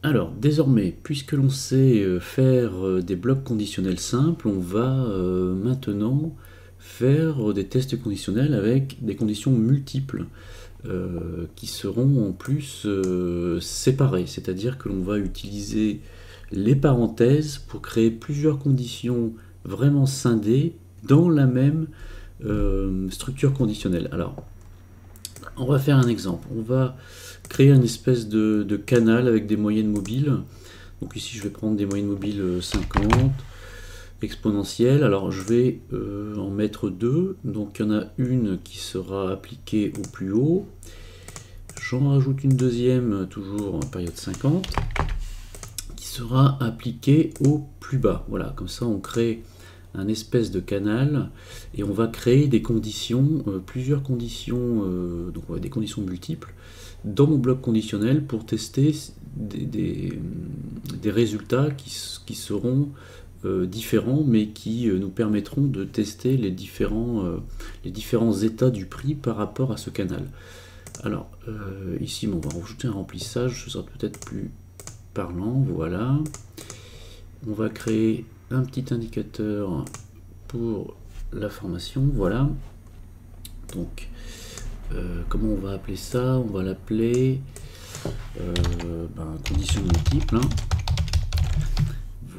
Alors, désormais, puisque l'on sait faire des blocs conditionnels simples, on va maintenant faire des tests conditionnels avec des conditions multiples qui seront en plus séparées. C'est-à-dire que l'on va utiliser les parenthèses pour créer plusieurs conditions vraiment scindées dans la même structure conditionnelle. Alors, on va faire un exemple. On va créer une espèce de canal avec des moyennes mobiles. Donc ici, je vais prendre des moyennes mobiles 50 exponentielles. Alors, je vais en mettre deux. Donc, il y en a une qui sera appliquée au plus haut. J'en rajoute une deuxième, toujours en période 50, qui sera appliquée au plus bas. Voilà, comme ça, on crée un espèce de canal et on va créer des conditions, plusieurs conditions, donc des conditions multiples dans mon bloc conditionnel pour tester des résultats qui seront différents mais qui nous permettront de tester les différents états du prix par rapport à ce canal. Alors ici on va rajouter un remplissage, ce sera peut-être plus parlant, voilà. On va créer un petit indicateur pour la formation, voilà. Donc, comment on va appeler ça? On va l'appeler condition multiple. Hein.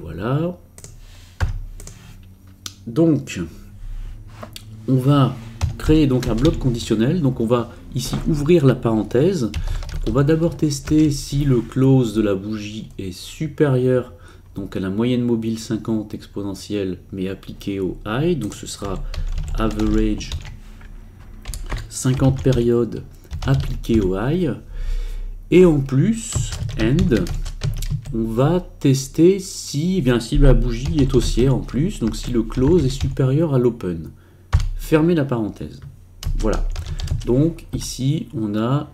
Voilà. Donc, on va créer donc un bloc conditionnel. Donc, on va ici ouvrir la parenthèse. On va d'abord tester si le close de la bougie est supérieur donc à la moyenne mobile 50 exponentielle mais appliquée au high, donc ce sera average 50 périodes appliquées au high, et en plus end on va tester si la bougie est haussière en plus, donc si le close est supérieur à l'open. Fermez la parenthèse. Voilà, donc ici on a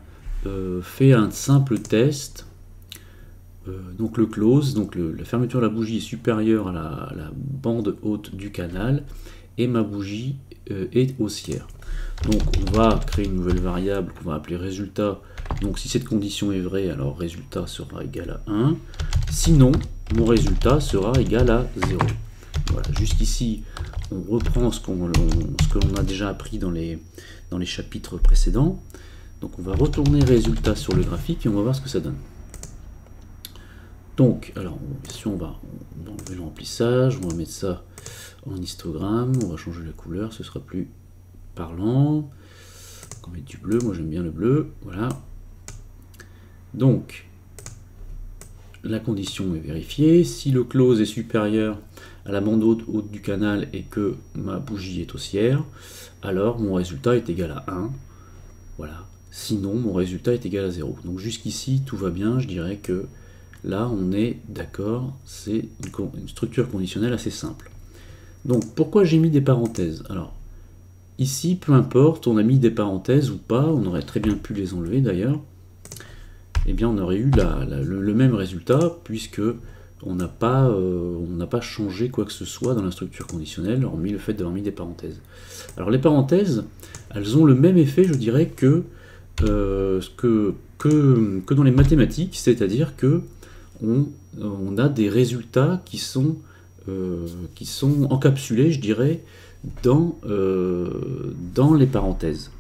fait un simple test. Donc le close, donc la fermeture de la bougie est supérieure à la bande haute du canal et ma bougie est haussière. Donc on va créer une nouvelle variable qu'on va appeler résultat. Donc si cette condition est vraie, alors résultat sera égal à 1. Sinon, mon résultat sera égal à 0. Voilà, jusqu'ici, on reprend ce que l'on a déjà appris dans les chapitres précédents. Donc on va retourner résultat sur le graphique et on va voir ce que ça donne. Donc, alors, si on va enlever le remplissage, on va mettre ça en histogramme, on va changer la couleur, ce sera plus parlant. On va mettre du bleu, moi j'aime bien le bleu, voilà. Donc, la condition est vérifiée. Si le close est supérieur à la bande haute du canal et que ma bougie est haussière, alors mon résultat est égal à 1. Voilà. Sinon, mon résultat est égal à 0. Donc jusqu'ici, tout va bien, je dirais que là, on est d'accord, c'est une structure conditionnelle assez simple. Donc, pourquoi j'ai mis des parenthèses? Alors, ici, peu importe, on a mis des parenthèses ou pas, on aurait très bien pu les enlever d'ailleurs, eh bien, on aurait eu le même résultat, puisque on n'a pas changé quoi que ce soit dans la structure conditionnelle, hormis le fait d'avoir mis des parenthèses. Alors, les parenthèses, elles ont le même effet, je dirais, que dans les mathématiques, c'est-à-dire que on a des résultats qui sont encapsulés, je dirais, dans les parenthèses.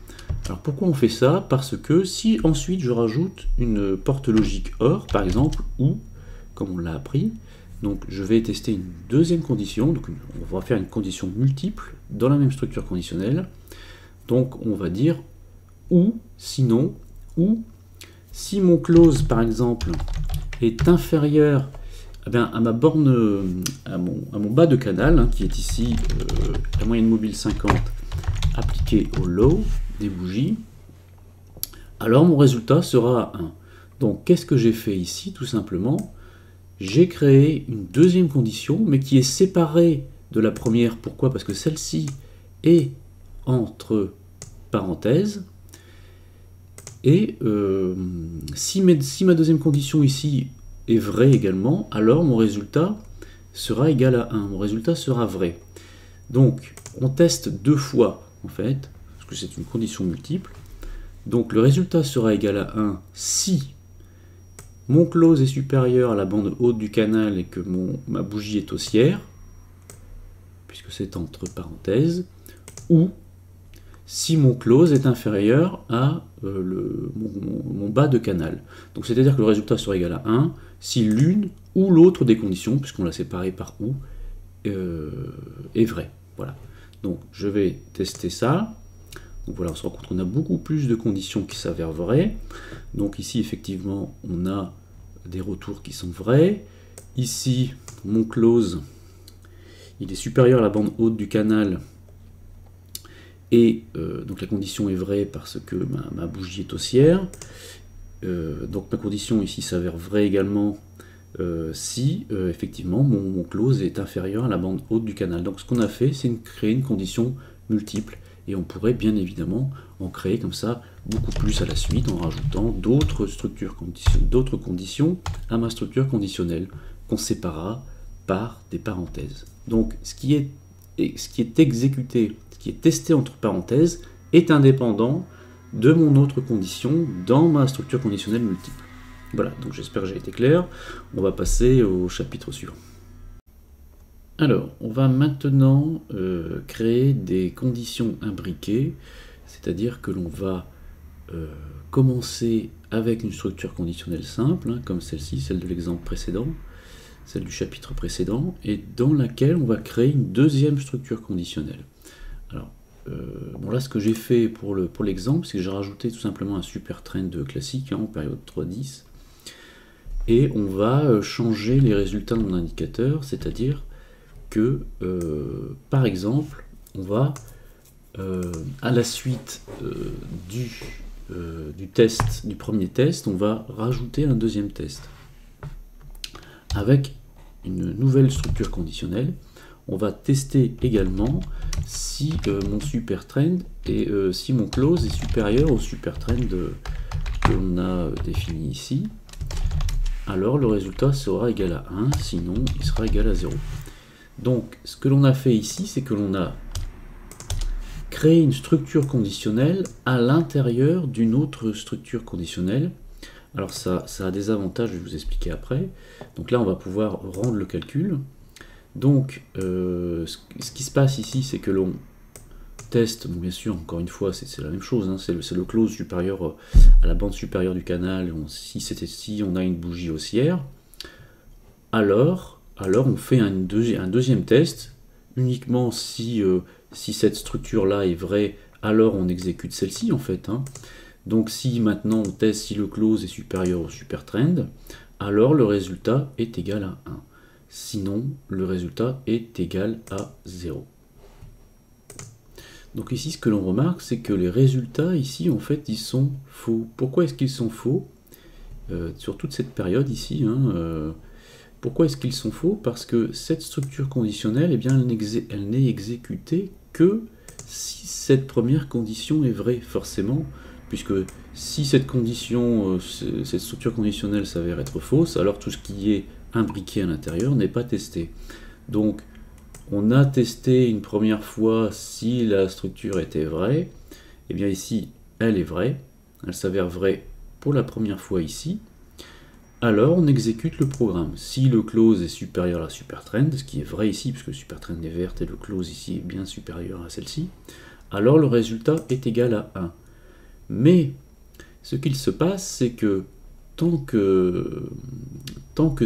Alors pourquoi on fait ça? Parce que si ensuite je rajoute une porte logique OR, par exemple, ou, comme on l'a appris, donc je vais tester une deuxième condition, donc on va faire une condition multiple dans la même structure conditionnelle, donc on va dire ou, sinon, ou, si mon close, par exemple, est inférieur à ma borne, à mon bas de canal, hein, qui est ici la moyenne mobile 50 appliquée au low des bougies, alors mon résultat sera 1. Donc qu'est-ce que j'ai fait ici? Tout simplement, j'ai créé une deuxième condition, mais qui est séparée de la première. Pourquoi? Parce que celle-ci est entre parenthèses. Et si ma deuxième condition ici est vraie également, alors mon résultat sera égal à 1. Mon résultat sera vrai. Donc, on teste deux fois, en fait, parce que c'est une condition multiple. Donc, le résultat sera égal à 1 si mon close est supérieur à la bande haute du canal et que ma bougie est haussière, puisque c'est entre parenthèses, ou si mon close est inférieur à mon bas de canal. Donc c'est-à-dire que le résultat sera égal à 1 si l'une ou l'autre des conditions, puisqu'on l'a séparé par ou, est vraie. Voilà. Donc je vais tester ça. Donc voilà, on se rend compte qu'on a beaucoup plus de conditions qui s'avèrent vraies. Donc ici, effectivement, on a des retours qui sont vrais. Ici, mon close, il est supérieur à la bande haute du canal. Et donc la condition est vraie parce que ma bougie est haussière. Donc ma condition ici s'avère vraie également si effectivement mon close est inférieur à la bande haute du canal. Donc ce qu'on a fait, c'est créer une condition multiple. Et on pourrait bien évidemment en créer comme ça beaucoup plus à la suite en rajoutant d'autres conditions à ma structure conditionnelle qu'on séparera par des parenthèses. Donc ce qui est exécuté, ce qui est testé entre parenthèses est indépendant de mon autre condition dans ma structure conditionnelle multiple. Voilà, donc j'espère que j'ai été clair. On va passer au chapitre suivant. Alors, on va maintenant créer des conditions imbriquées, c'est-à-dire que l'on va commencer avec une structure conditionnelle simple, hein, comme celle-ci, celle de l'exemple précédent, celle du chapitre précédent, et dans laquelle on va créer une deuxième structure conditionnelle. Alors, bon là, ce que j'ai fait pour l'exemple, c'est que j'ai rajouté tout simplement un super trend classique, hein, en période 3-10, et on va changer les résultats de mon indicateur, c'est-à-dire que, par exemple, on va, à la suite du premier test, on va rajouter un deuxième test avec une nouvelle structure conditionnelle. On va tester également si mon super trend et si mon close est supérieur au super trend que l'on a défini ici. Alors le résultat sera égal à 1, sinon il sera égal à 0. Donc, ce que l'on a fait ici, c'est que l'on a créé une structure conditionnelle à l'intérieur d'une autre structure conditionnelle. Alors, ça a des avantages, je vais vous expliquer après. Donc là, on va pouvoir rendre le calcul. Donc, ce qui se passe ici, c'est que l'on teste, bon, bien sûr, encore une fois, c'est la même chose, hein, c'est le close supérieur à la bande supérieure du canal. Si on a une bougie haussière, alors on fait un deuxième test, uniquement si cette structure-là est vraie, alors on exécute celle-ci en fait. Hein. Donc si maintenant on teste si le close est supérieur au super trend, alors le résultat est égal à 1. Sinon, le résultat est égal à 0. Donc ici, ce que l'on remarque, c'est que les résultats ici, en fait, ils sont faux. Pourquoi est-ce qu'ils sont faux sur toute cette période ici, hein, pourquoi est-ce qu'ils sont faux? Parce que cette structure conditionnelle, eh bien, elle n'est exécutée que si cette première condition est vraie, forcément, puisque si cette structure conditionnelle s'avère être fausse, alors tout ce qui est imbriqué à l'intérieur n'est pas testé. Donc, on a testé une première fois si la structure était vraie, eh bien ici, elle est vraie, elle s'avère vraie pour la première fois ici. Alors on exécute le programme. Si le close est supérieur à la super trend, ce qui est vrai ici, puisque le super trend est verte et le close ici est bien supérieur à celle-ci, alors le résultat est égal à 1. Mais ce qu'il se passe, c'est que tant que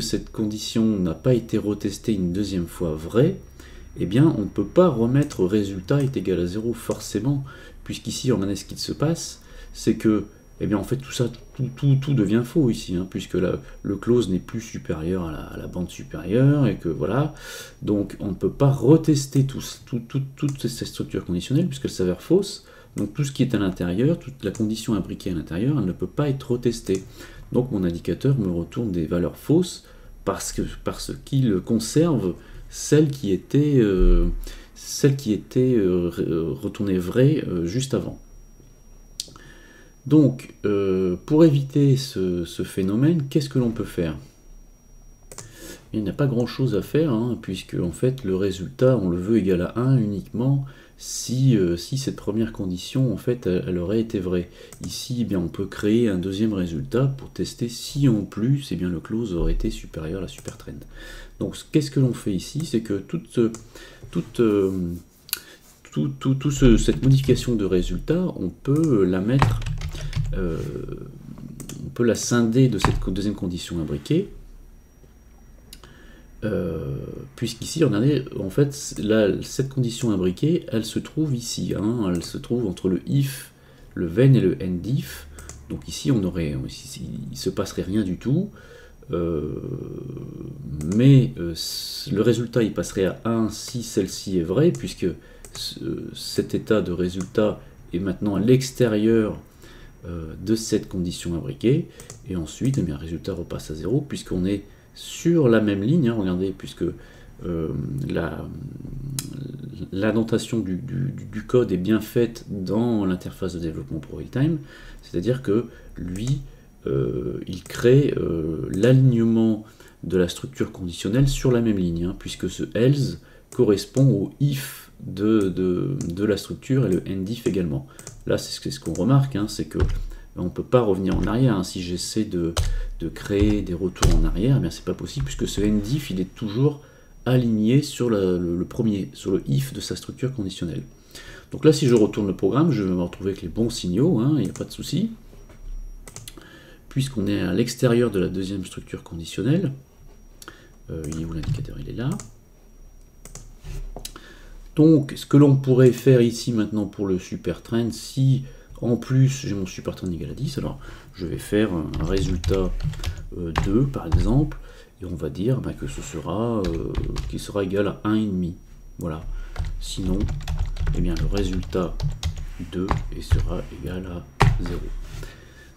cette condition n'a pas été retestée une deuxième fois vraie, eh bien on ne peut pas remettre résultat est égal à 0 forcément, puisqu'ici, regardez ce qu'il se passe, c'est que eh bien en fait tout devient faux ici, hein, puisque le close n'est plus supérieur à la bande supérieure, et que voilà, donc on ne peut pas retester toutes ces structures conditionnelles, puisqu'elles s'avèrent fausses, donc tout ce qui est à l'intérieur, toute la condition imbriquée à l'intérieur, elle ne peut pas être retestée. Donc mon indicateur me retourne des valeurs fausses, parce qu'il conserve celles qui étaient retournées vraies juste avant. Donc, pour éviter ce phénomène, qu'est-ce que l'on peut faire? Il n'y a pas grand-chose à faire, hein, puisque en fait le résultat, on le veut égal à 1 uniquement si cette première condition, en fait, elle aurait été vraie. Ici, eh bien, on peut créer un deuxième résultat pour tester si en plus, eh bien, le close aurait été supérieur à la supertrend. Donc, qu'est-ce que l'on fait ici? C'est que cette modification de résultat, on peut la mettre, on peut la scinder de cette deuxième condition imbriquée, puisqu'ici, regardez, en fait, cette condition imbriquée, elle se trouve ici, hein, elle se trouve entre le if, le then et le end if. Donc ici, il ne se passerait rien du tout, mais le résultat il passerait à 1 si celle-ci est vraie, puisque cet état de résultat est maintenant à l'extérieur de cette condition imbriquée, et ensuite eh bien, le résultat repasse à 0, puisqu'on est sur la même ligne, hein, regardez, puisque l'annotation du code est bien faite dans l'interface de développement pour Realtime, c'est-à-dire que lui, il crée l'alignement de la structure conditionnelle sur la même ligne, hein, puisque ce else correspond au if de la structure et le end if également. Là, c'est ce qu'on remarque, hein, c'est que on ne peut pas revenir en arrière, hein. Si j'essaie de créer des retours en arrière, eh c'est pas possible, puisque ce end if il est toujours aligné sur le premier, sur le if de sa structure conditionnelle. Donc là, si je retourne le programme, je vais me retrouver avec les bons signaux, hein, il n'y a pas de souci, puisqu'on est à l'extérieur de la deuxième structure conditionnelle. Il est où l'indicateur? Il est là. Donc, ce que l'on pourrait faire ici maintenant pour le supertrend, si en plus j'ai mon supertrend égal à 10, alors je vais faire un résultat 2 par exemple, et on va dire que ce sera qu'il sera égal à 1,5. Voilà. Sinon, eh bien, le résultat 2 sera égal à 0.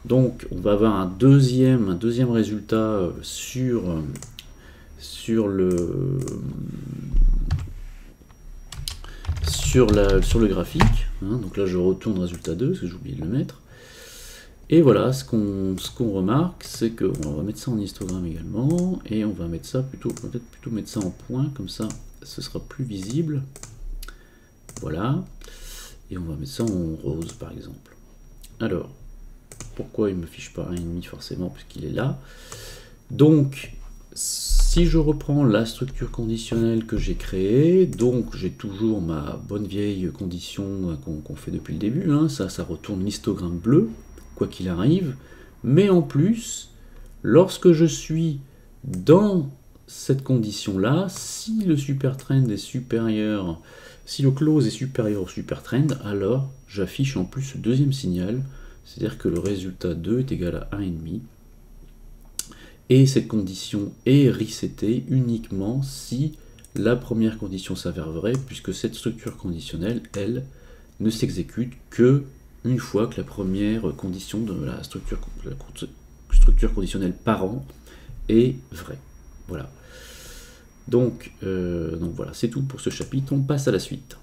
Donc on va avoir un deuxième résultat sur le graphique, hein. Donc là je retourne résultat 2 parce que j'ai oublié de le mettre, et voilà ce qu'on remarque, c'est que on va mettre ça en histogramme également, et on va mettre ça peut-être plutôt mettre ça en point, comme ça ce sera plus visible, voilà, et on va mettre ça en rose par exemple. Alors pourquoi il ne me fiche pas 1,5 forcément, puisqu'il est là? Donc si je reprends la structure conditionnelle que j'ai créée, donc j'ai toujours ma bonne vieille condition qu'on fait depuis le début, hein, ça retourne l'histogramme bleu, quoi qu'il arrive, mais en plus, lorsque je suis dans cette condition-là, si le supertrend est supérieur, si le close est supérieur au supertrend, alors j'affiche en plus ce deuxième signal, c'est-à-dire que le résultat 2 est égal à 1,5. Et cette condition est resetée uniquement si la première condition s'avère vraie, puisque cette structure conditionnelle, elle, ne s'exécute que une fois que la première condition de la structure conditionnelle parent est vraie. Voilà. Donc voilà, c'est tout pour ce chapitre. On passe à la suite.